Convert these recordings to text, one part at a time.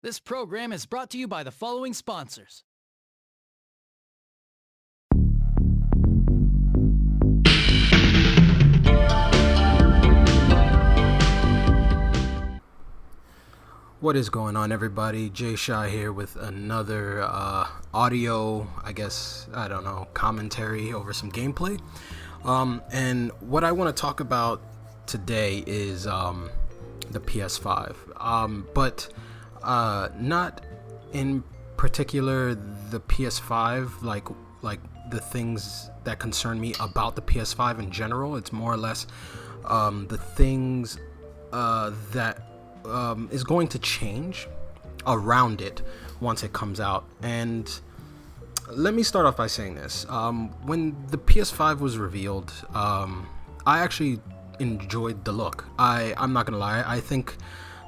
This program is brought to you by the following sponsors. What is going on, everybody? Jay Shaw here with another audio, commentary over some gameplay. And what I want to talk about today is the PS5, but not in particular the PS5, like the things that concern me about the PS5 in general. It's more or less the things that is going to change around it once it comes out. And let me start off by saying this. When the PS5 was revealed, I actually enjoyed the look. I'm not gonna lie, I think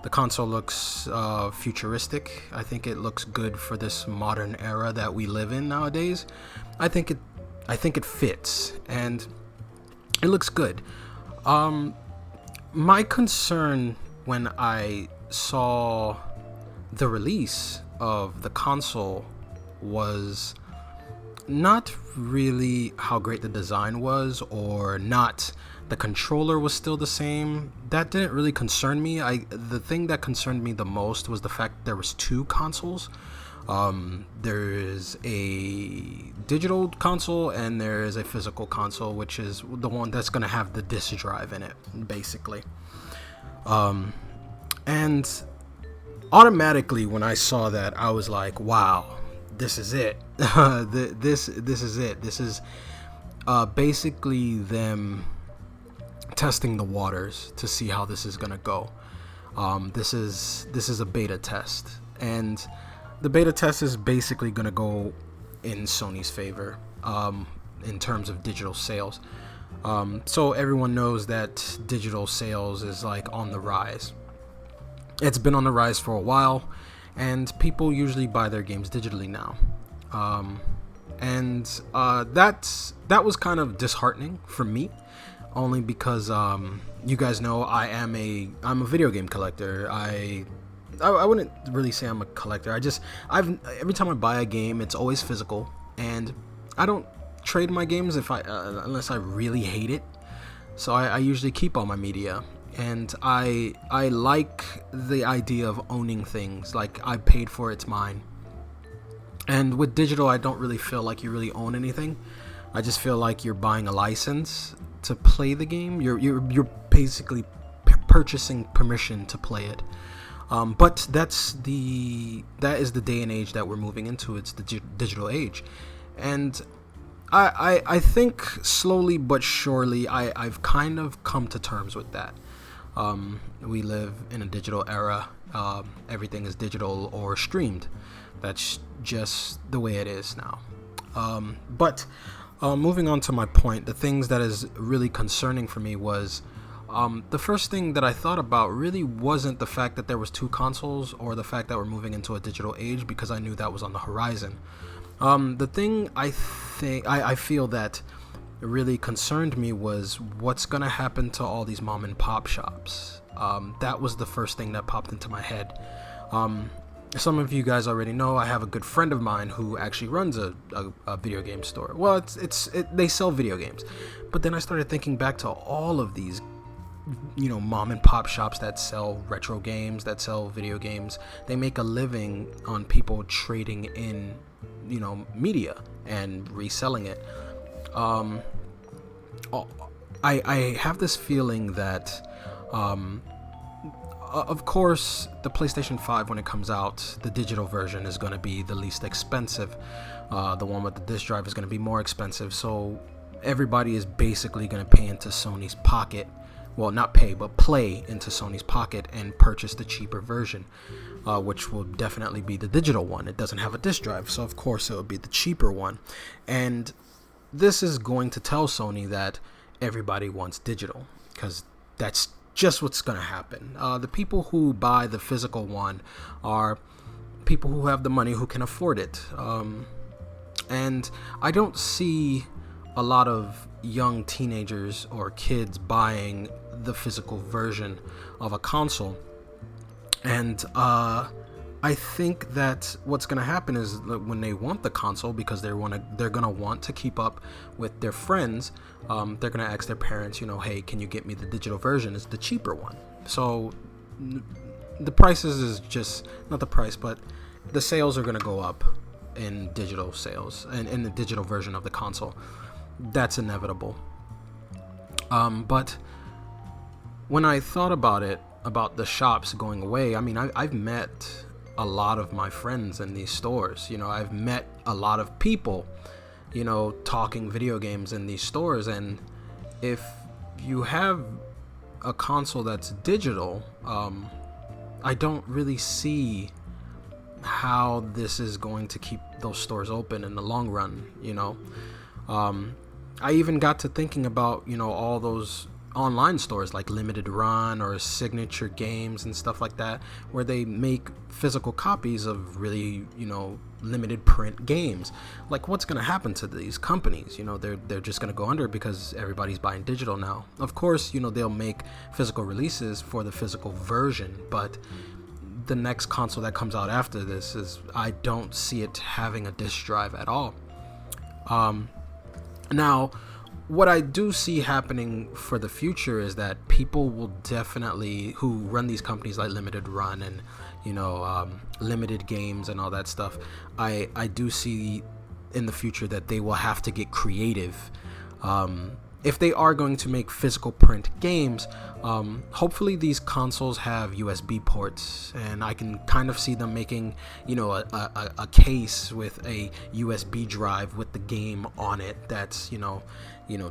the console looks futuristic. I think it looks good for this modern era that we live in nowadays. I think it fits and it looks good. My concern when I saw the release of the console was not really how great the design was, or not the controller was still the same. That didn't really concern me. The thing that concerned me the most was the fact there was two consoles. There is a digital console and there is a physical console, which is the one that's going to have the disc drive in it, basically. And automatically when I saw that, I was like, wow, this is it. This is it. This is basically them testing the waters to see how this is gonna go. This is a beta test, and the beta test is basically gonna go in Sony's favor in terms of digital sales. So everyone knows that digital sales is like on the rise. It's been on the rise for a while, and people usually buy their games digitally now. That was kind of disheartening for me, only because you guys know I'm a video game collector. I wouldn't really say I'm a collector. Every time I buy a game, it's always physical, and I don't trade my games unless I really hate it. So I usually keep all my media, and I like the idea of owning things. Like, I paid for it, it's mine. And with digital, I don't really feel like you really own anything. I just feel like you're buying a license to play the game. You're basically purchasing permission to play it. But that is the day and age that we're moving into. It's the digital age, and I think slowly but surely I've kind of come to terms with that. We live in a digital era. Everything is digital or streamed. That's just the way it is now. But moving on to my point, the things that is really concerning for me was the first thing that I thought about really wasn't the fact that there was two consoles or the fact that we're moving into a digital age, because I knew that was on the horizon. The thing I feel that really concerned me was what's gonna happen to all these mom and pop shops. That was the first thing that popped into my head. Some of you guys already know I have a good friend of mine who actually runs a video game store. Well, they sell video games, but then I started thinking back to all of these, mom and pop shops that sell retro games, that sell video games. They make a living on people trading in, media and reselling it. I have this feeling that, of course, the PlayStation 5, when it comes out, the digital version is going to be the least expensive. The one with the disc drive is going to be more expensive. So everybody is basically going to pay into Sony's pocket. Well, not pay, but play into Sony's pocket and purchase the cheaper version, which will definitely be the digital one. It doesn't have a disc drive, so of course it will be the cheaper one. And this is going to tell Sony that everybody wants digital, because that's just what's going to happen. The people who buy the physical one are people who have the money, who can afford it. And I don't see a lot of young teenagers or kids buying the physical version of a console. And I think that what's gonna happen is that when they want the console, because they're gonna want to keep up with their friends, they're gonna ask their parents, hey, can you get me the digital version? It's the cheaper one. So the prices is just not the price, but the sales are gonna go up in digital sales and in the digital version of the console. That's inevitable. But when I thought about it, about the shops going away, I mean, I've met a lot of my friends in these stores. I've met a lot of people, talking video games in these stores. And if you have a console that's digital, I don't really see how this is going to keep those stores open in the long run. I even got to thinking about, all those online stores like Limited Run or Signature Games and stuff like that, where they make physical copies of really, limited print games. Like, what's going to happen to these companies? They're just going to go under because everybody's buying digital now. Of course, they'll make physical releases for the physical version, but the next console that comes out after this I don't see it having a disc drive at all. Now, what I do see happening for the future is that people will definitely, who run these companies like Limited Run and Limited Games and all that stuff, I do see in the future that they will have to get creative. If they are going to make physical print games, hopefully these consoles have USB ports, and I can kind of see them making, a case with a USB drive with the game on it that's,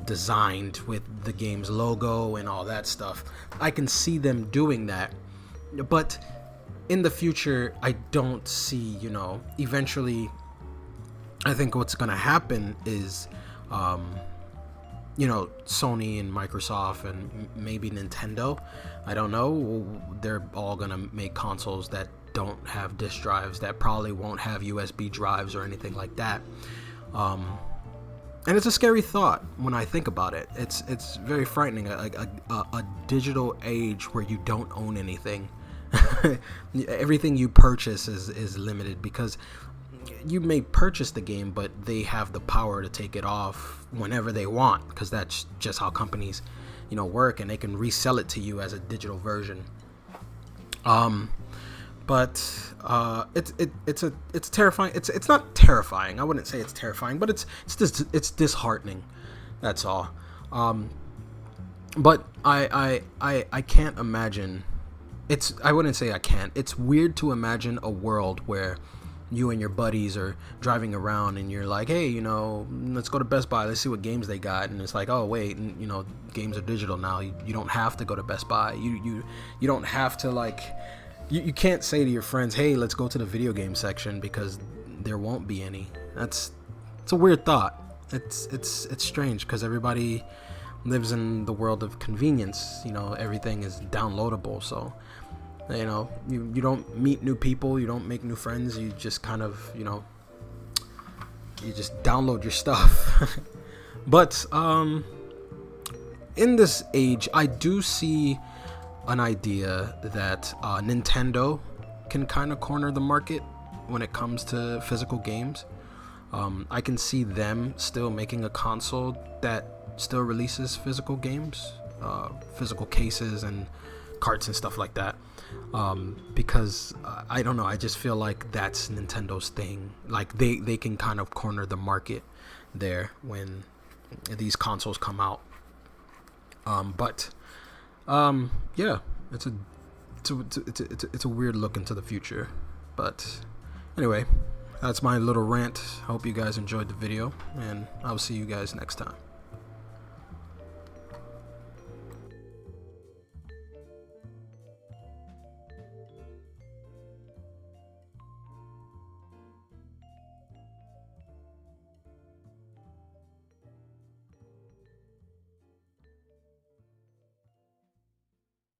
designed with the game's logo and all that stuff. I can see them doing that, but in the future, I don't see, eventually, I think what's going to happen is, Sony and Microsoft and maybe Nintendo, I don't know, they're all gonna make consoles that don't have disk drives, that probably won't have USB drives or anything like that. And it's a scary thought when I think about it. It's very frightening, a digital age where you don't own anything. Everything you purchase is limited, because you may purchase the game, but they have the power to take it off whenever they want, because that's just how companies, work, and they can resell it to you as a digital version. But it's terrifying. It's not terrifying. I wouldn't say it's terrifying, but it's disheartening. That's all. But I can't imagine. I wouldn't say I can't. It's weird to imagine a world where you and your buddies are driving around and you're like, hey, let's go to Best Buy, let's see what games they got. And it's like, oh wait, games are digital now. You don't have to go to Best Buy. You don't have to, you can't say to your friends, hey, let's go to the video game section, because there won't be any. It's a weird thought. It's strange, because everybody lives in the world of convenience. Everything is downloadable, so you don't meet new people, you don't make new friends, you just kind of, you just download your stuff. But in this age, I do see an idea that Nintendo can kind of corner the market when it comes to physical games. I can see them still making a console that still releases physical games, physical cases and carts and stuff like that. Because I don't know, I just feel like that's Nintendo's thing. Like they can kind of corner the market there when these consoles come out. Yeah, it's a weird look into the future. But anyway, that's my little rant. Hope you guys enjoyed the video, and I'll see you guys next time.